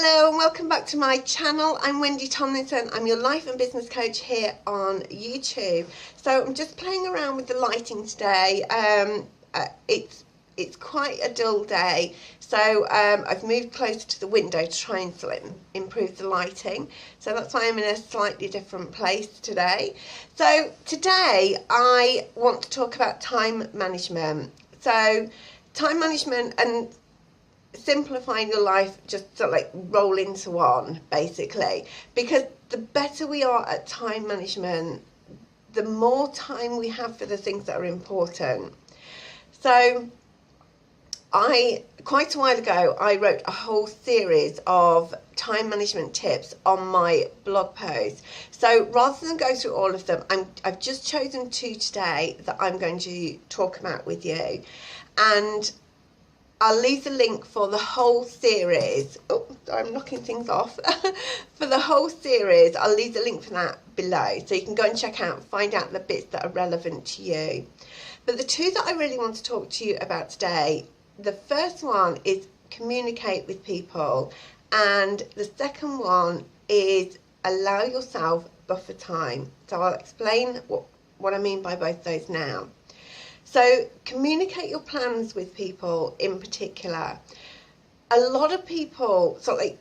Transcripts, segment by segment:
Hello and welcome back to my channel. I'm Wendy Tomlinson. I'm your life and business coach here on YouTube. So I'm just playing around with the lighting today. It's quite a dull day, so I've moved closer to the window to try and improve the lighting. So that's why I'm in a slightly different place today. So today I want to talk about time management. So time management and simplifying your life, just sort of like roll into one, basically, because the better we are at time management, the more time we have for the things that are important. So quite a while ago, I wrote a whole series of time management tips on my blog post. So rather than go through all of them, I've just chosen two today that I'm going to talk about with you. And I'll leave the link for the whole series. Oh, I'm knocking things off. For the whole series, I'll leave the link for that below, so you can go and check out, find out the bits that are relevant to you. But the two that I really want to talk to you about today, the first one is communicate with people, and the second one is allow yourself buffer time. So I'll explain what I mean by both those now. So communicate your plans with people in particular. A lot of people, so like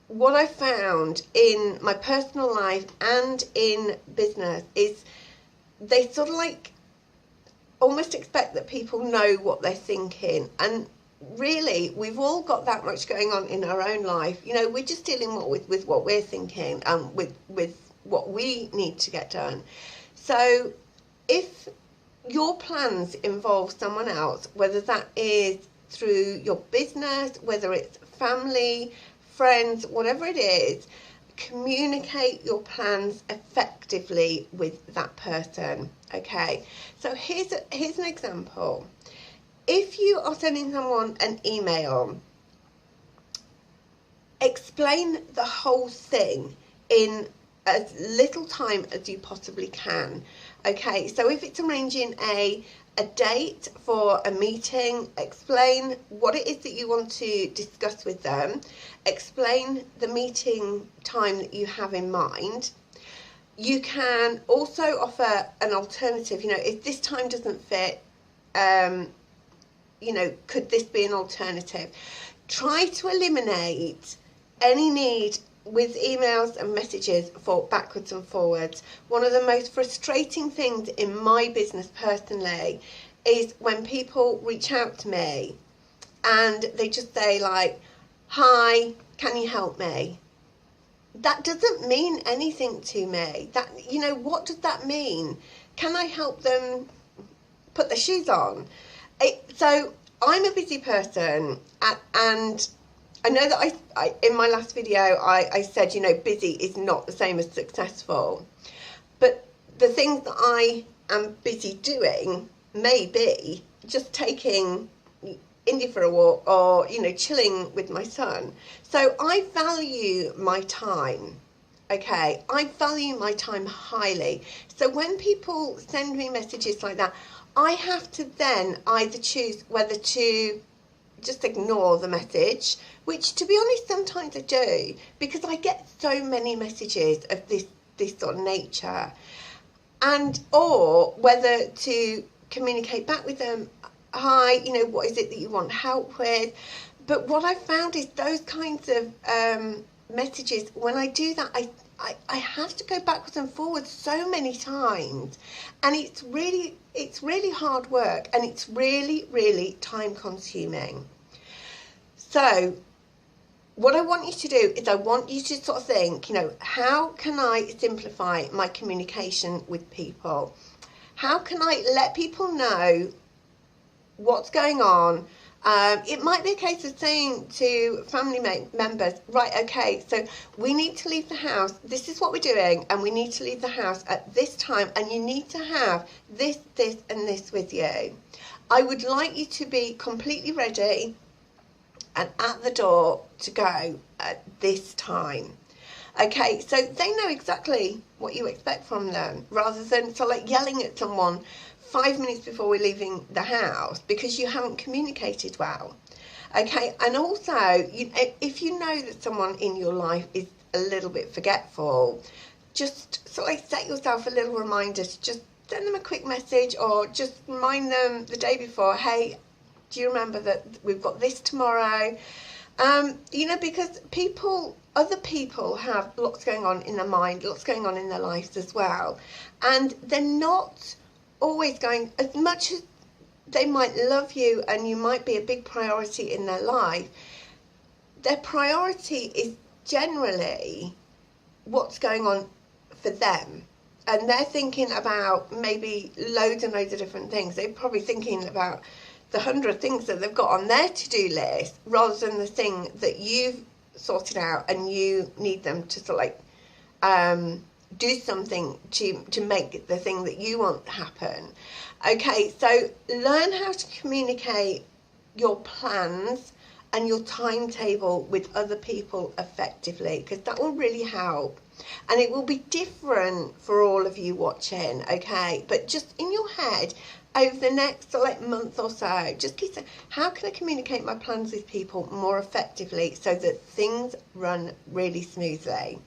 what I found in my personal life and in business is they sort of like almost expect that people know what they're thinking. And really, we've all got that much going on in our own life. You know, we're just dealing with what we're thinking and with what we need to get done. So if your plans involve someone else, whether that is through your business, whether it's family, friends, whatever it is, communicate your plans effectively with that person. Okay, so here's an example. If you are sending someone an email, explain the whole thing in as little time as you possibly can. Okay, so if it's arranging a date for a meeting, explain what it is that you want to discuss with them. Explain the meeting time that you have in mind. You can also offer an alternative. You know, if this time doesn't fit, you know, could this be an alternative? Try to eliminate any need with emails and messages for backwards and forwards. One of the most frustrating things in my business personally is when people reach out to me and they just say like, hi, can you help me? That doesn't mean anything to me. That, you know, what does that mean? Can I help them put their shoes on? So I'm a busy person, and I know that I in my last video, I said, you know, busy is not the same as successful. But the things that I am busy doing may be just taking India for a walk or, you know, chilling with my son. So I value my time. Okay, I value my time highly. So when people send me messages like that, I have to then either choose whether to just ignore the message, which to be honest sometimes I do, because I get so many messages of this sort of nature, and or whether to communicate back with them, hi, you know, what is it that you want help with? But what I found is those kinds of messages, when I do that, I have to go backwards and forwards so many times, and it's really hard work, and it's really time consuming. So what I want you to do is I want you to sort of think, you know, how can I simplify my communication with people? How can I let people know what's going on? It might be a case of saying to family members, right, okay, so we need to leave the house, this is what we're doing, and we need to leave the house at this time, and you need to have this, and this with you. I would like you to be completely ready and at the door to go at this time. Okay, so they know exactly what you expect from them, rather than sort of like yelling at someone 5 minutes before we're leaving the house because you haven't communicated well. Okay, and also, if you know that someone in your life is a little bit forgetful, just sort of set yourself a little reminder to just send them a quick message, or just remind them the day before, hey, do you remember that we've got this tomorrow? Because other people have lots going on in their mind, lots going on in their lives as well. And they're not always going, as much as they might love you and you might be a big priority in their life, their priority is generally what's going on for them. And they're thinking about maybe loads and loads of different things. They're probably thinking about the 100 things that they've got on their to-do list, rather than the thing that you've sorted out and you need them to sort of like do something to make the thing that you want happen. Okay, so learn how to communicate your plans and your timetable with other people effectively, because that will really help. And it will be different for all of you watching, okay? But just in your head, over the next month or so, just keep saying, how can I communicate my plans with people more effectively so that things run really smoothly?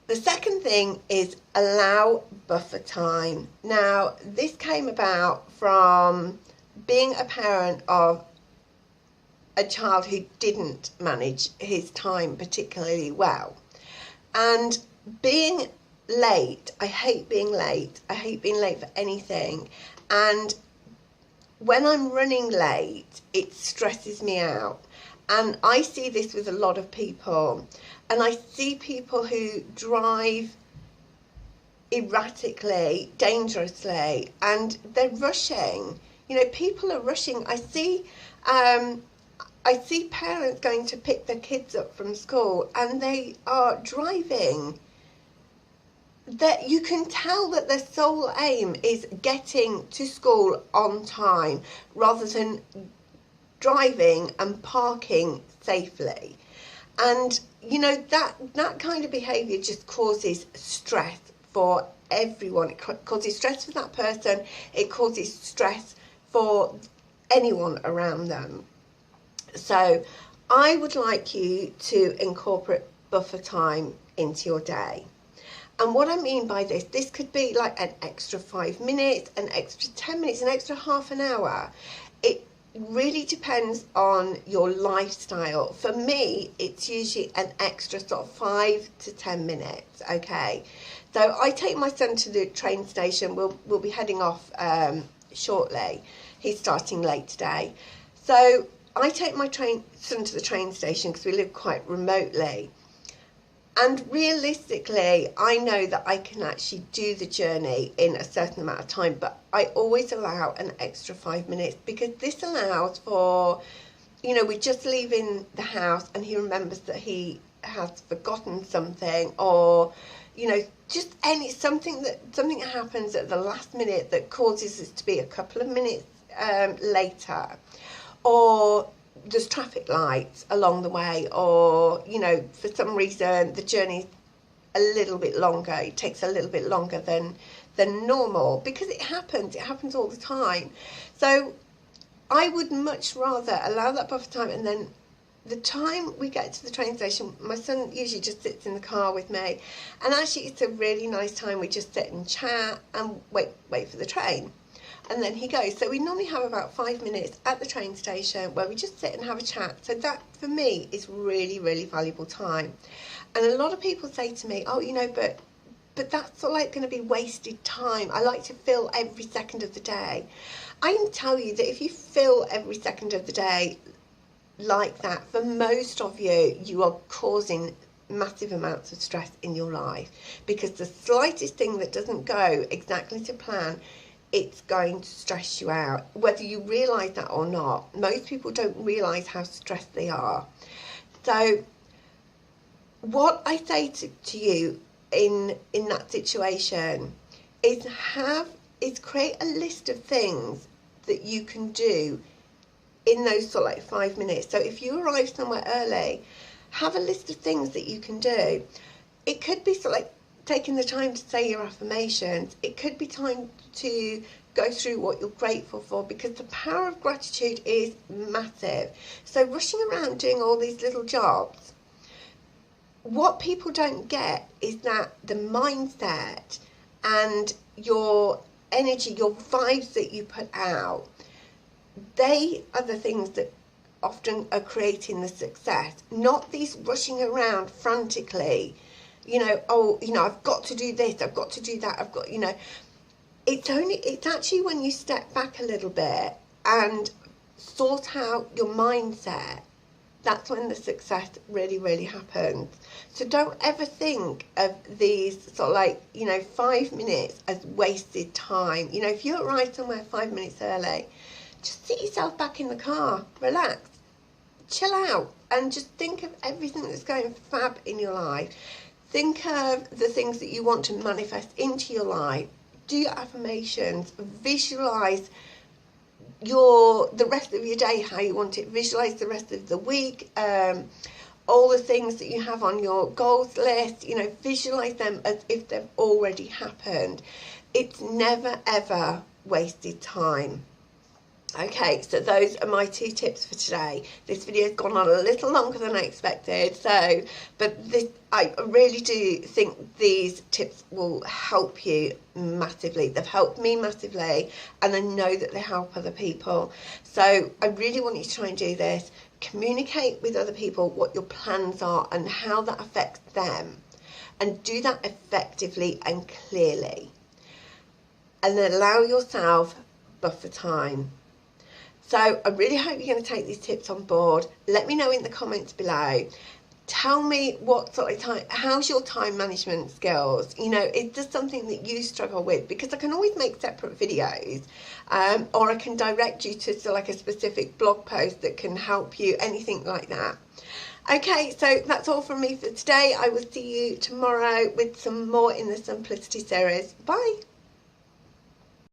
The second thing is allow buffer time. Now, this came about from being a parent of a child who didn't manage his time particularly well. And being late, I hate being late. I hate being late for anything. And when I'm running late, it stresses me out. And I see this with a lot of people. And I see people who drive erratically, dangerously, and they're rushing. People are rushing. I see parents going to pick their kids up from school, and they are driving. That you can tell that their sole aim is getting to school on time, rather than driving and parking safely. And that kind of behaviour just causes stress for everyone. It causes stress for that person. It causes stress for anyone around them. So I would like you to incorporate buffer time into your day. And what I mean by this could be like an extra 5 minutes, an extra 10 minutes, an extra half an hour. It really depends on your lifestyle. For me, it's usually an extra sort of 5 to 10 minutes, okay? So I take my son to the train station. We'll be heading off shortly. He's starting late today. So I take my son to the train station because we live quite remotely. And realistically, I know that I can actually do the journey in a certain amount of time, but I always allow an extra 5 minutes, because this allows for, we're just leaving the house and he remembers that he has forgotten something, or, just something that happens at the last minute that causes us to be a couple of minutes later, or there's traffic lights along the way, or for some reason the journey's a little bit longer, it takes a little bit longer than normal, because it happens all the time. So I would much rather allow that buffer time, and then the time we get to the train station, my son usually just sits in the car with me, and actually it's a really nice time. We just sit and chat and wait for the train. And then he goes. So we normally have about 5 minutes at the train station where we just sit and have a chat. So that, for me, is really, really valuable time. And a lot of people say to me, oh, but that's sort of like going to be wasted time. I like to fill every second of the day. I can tell you that if you fill every second of the day like that, for most of you, you are causing massive amounts of stress in your life, because the slightest thing that doesn't go exactly to plan, it's going to stress you out, whether you realise that or not. Most people don't realise how stressed they are. So what I say to you in that situation is create a list of things that you can do in those sort of like 5 minutes. So if you arrive somewhere early, have a list of things that you can do. It could be sort of like taking the time to say your affirmations. It could be time to go through what you're grateful for, because the power of gratitude is massive. So rushing around doing all these little jobs, what people don't get is that the mindset and your energy, your vibes that you put out, they are the things that often are creating the success, not these rushing around frantically, I've got to do this, I've got to do that, I've got, it's actually when you step back a little bit and sort out your mindset, that's when the success really, really happens. So don't ever think of these sort of 5 minutes as wasted time. If you arrive somewhere 5 minutes early, just sit yourself back in the car, relax, chill out, and just think of everything that's going fab in your life. Think of the things that you want to manifest into your life. Do your affirmations, visualize the rest of your day, how you want it, visualize the rest of the week, all the things that you have on your goals list, visualize them as if they've already happened. It's never ever wasted time. Okay, so those are my 2 tips for today. This video has gone on a little longer than I expected, but I really do think these tips will help you massively. They've helped me massively, and I know that they help other people. So I really want you to try and do this. Communicate with other people what your plans are and how that affects them, and do that effectively and clearly. And then allow yourself buffer time. So I really hope you're going to take these tips on board. Let me know in the comments below. Tell me what sort of time, how's your time management skills? Is this something that you struggle with? Because I can always make separate videos, or I can direct you to a specific blog post that can help you, anything like that. Okay, so that's all from me for today. I will see you tomorrow with some more in the Simplicity series. Bye.